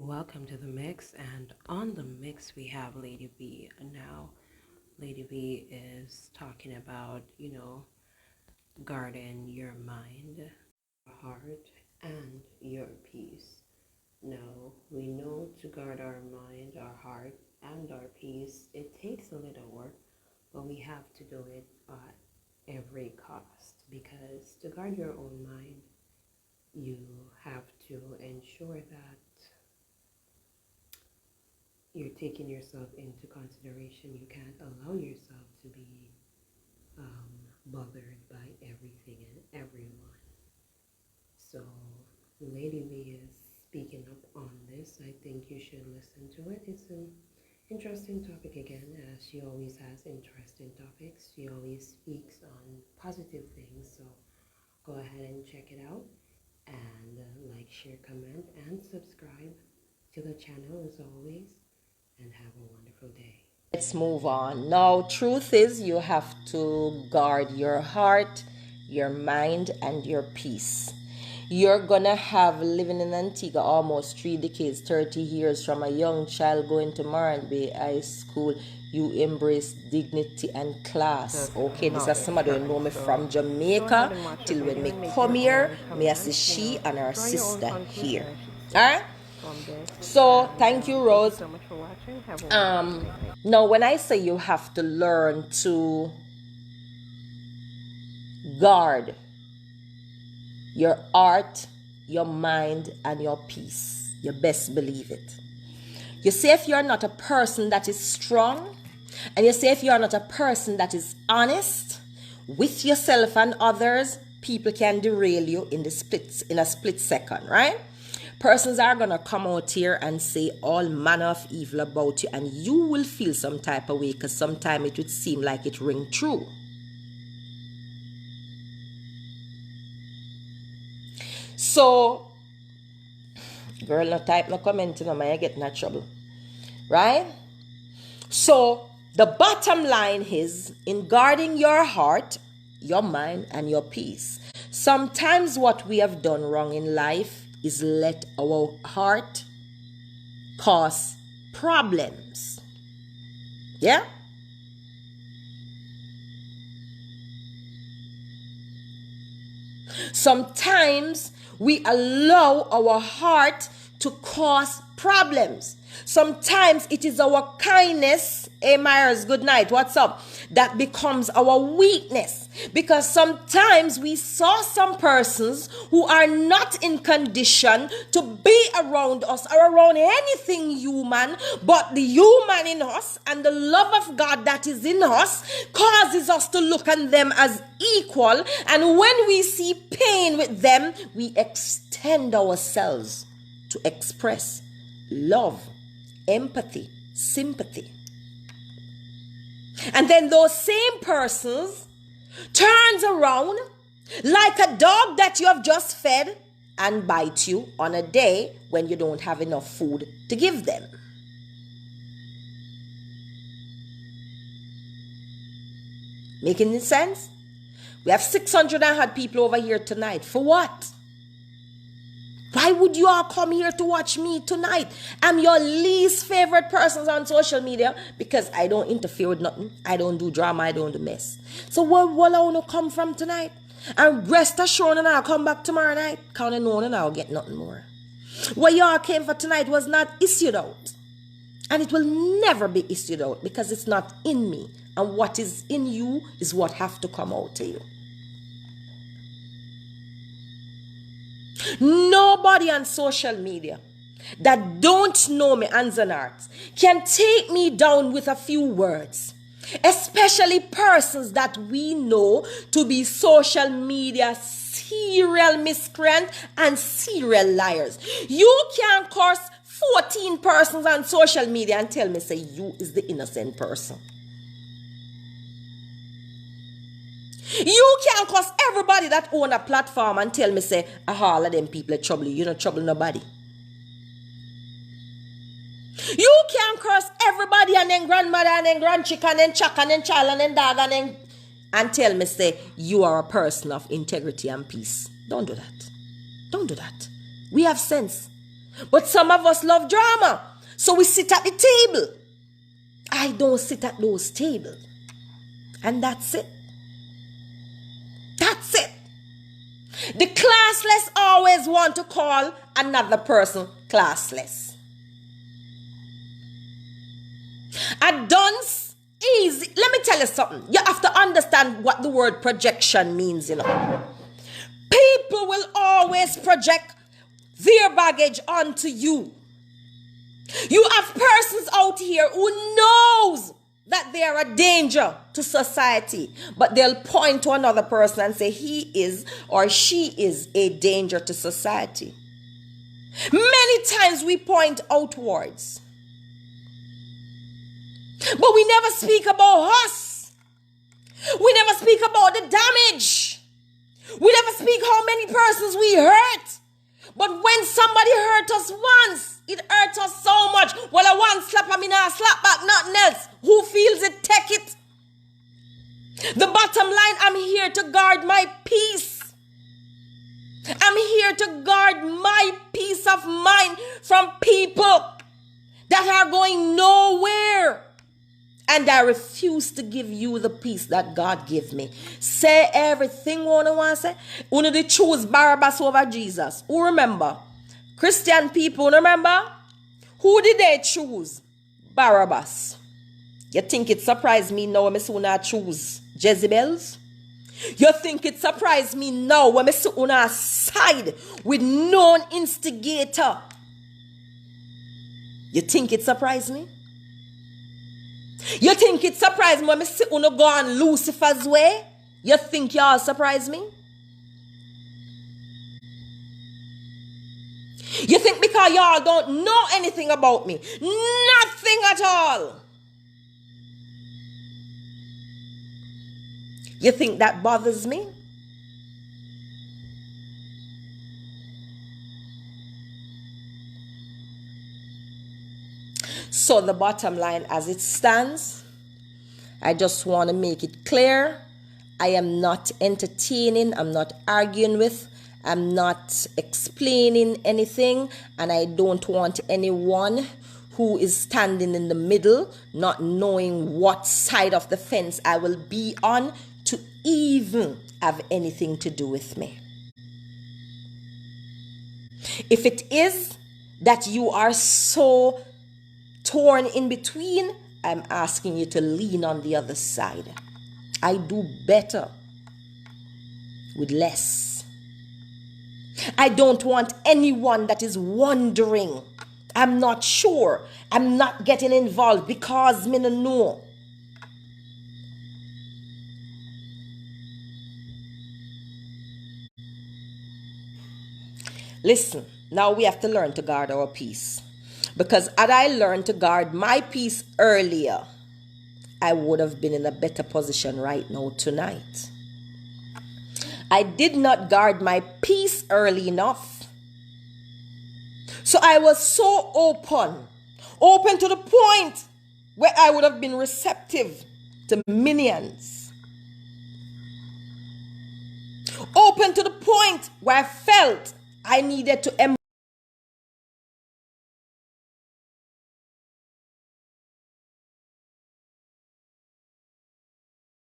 Welcome to the mix, and on the mix we have Lady B. And now Lady B is talking about, guarding your mind, your heart, and your peace. Now, we know to guard our mind, our heart, and our peace, it takes a little work, but we have to do it at every cost, because to guard your own mind, you have to ensure that you're taking yourself into consideration. You can't allow yourself to be bothered by everything and everyone. So Lady B is speaking up on this. I think you should listen to it. It's an interesting topic again, as she always has interesting topics. She always speaks on positive things. So go ahead and check it out, and like, share, comment, and subscribe to the channel as always. And have a wonderful day. Let's move on. Now, truth is, you have to guard your heart, your mind, and your peace. You're gonna have living in Antigua almost 3 decades, 30 years, from a young child going to Marant Bay High School. You embrace dignity and class. Okay, this is somebody who know me from Jamaica till when me come here, me as she and her sister here. Alright? So thank you, Rose. So much for watching. Now, when I say you have to learn to guard your heart, your mind, and your peace, you best believe it. You say if you're not a person that is strong, and you say if you're not a person that is honest with yourself and others, people can derail you in a split second, right? Persons are going to come out here and say all manner of evil about you, and you will feel some type of way, because sometimes it would seem like it ring true. So, girl, no type, no comment, no man, I get in trouble. Right? So, the bottom line is, in guarding your heart, your mind, and your peace, sometimes what we have done wrong in life is let our heart cause problems. Yeah? Sometimes we allow our heart to cause problems. Sometimes it is our kindness, hey Myers, good night, what's up, that becomes our weakness. Because sometimes we saw some persons who are not in condition to be around us or around anything human, but the human in us and the love of God that is in us causes us to look at them as equal. And when we see pain with them, we extend ourselves to express love, empathy, sympathy. And then those same persons turns around like a dog that you have just fed and bite you on a day when you don't have enough food to give them. Making sense? We have 600 and had people over here tonight. For what? Why would you all come here to watch me tonight? I'm your least favorite persons on social media because I don't interfere with nothing. I don't do drama. I don't do mess. So where will I want to come from tonight? And rest assured, and I'll come back tomorrow night. Counting on and I'll get nothing more. What y'all came for tonight was not issued out. And it will never be issued out because it's not in me. And what is in you is what have to come out to you. Nobody on social media that don't know me, hands and hearts, can take me down with a few words. Especially persons that we know to be social media serial miscreant and serial liars. You can curse 14 persons on social media and tell me, say, you is the innocent person. You can't curse everybody that own a platform and tell me, say, all of them people are trouble you. You don't trouble nobody. You can't curse everybody and then grandmother and then grandchick and then chuck and then child and then dog and tell me, say, you are a person of integrity and peace. Don't do that. Don't do that. We have sense. But some of us love drama. So we sit at the table. I don't sit at those tables. And that's it. That's it. The classless always want to call another person classless. A dunce, easy. Let me tell you something. You have to understand what the word projection means, you know. People will always project their baggage onto you. You have persons out here who knows that they are a danger to society, but they'll point to another person and say he is or she is a danger to society. Many times we point outwards, but we never speak about us. We never speak about the damage. We never speak how many persons we hurt. But when somebody hurt us once, it hurts us so much. Well, I want slap, I mean, I slap back, nothing else. Who feels it, take it. The bottom line, I'm here to guard my peace. I'm here to guard my peace of mind from people that are going nowhere. And I refuse to give you the peace that God gave me. Say everything one want to say. One they choose Barabbas over Jesus. Who remember? Christian people, remember? Who did they choose? Barabbas. You think it surprised me now when I say choose Jezebels? You think it surprised me now when I say on our side with known instigator? You think it surprised me? You think it surprised me when I say on go on Lucifer's way? You think y'all surprised me? You think because y'all don't know anything about me? Nothing at all. You think that bothers me? So the bottom line as it stands, I just want to make it clear. I am not entertaining, I'm not arguing with, I'm not explaining anything, and I don't want anyone who is standing in the middle, not knowing what side of the fence I will be on, to even have anything to do with me. If it is that you are so torn in between, I'm asking you to lean on the other side. I do better with less. I don't want anyone that is wondering, I'm not sure, I'm not getting involved because me no know. Listen, now we have to learn to guard our peace. Because had I learned to guard my peace earlier, I would have been in a better position right now tonight. I did not guard my peace early enough. So I was so open to the point where I would have been receptive to minions. Open to the point where I felt I needed to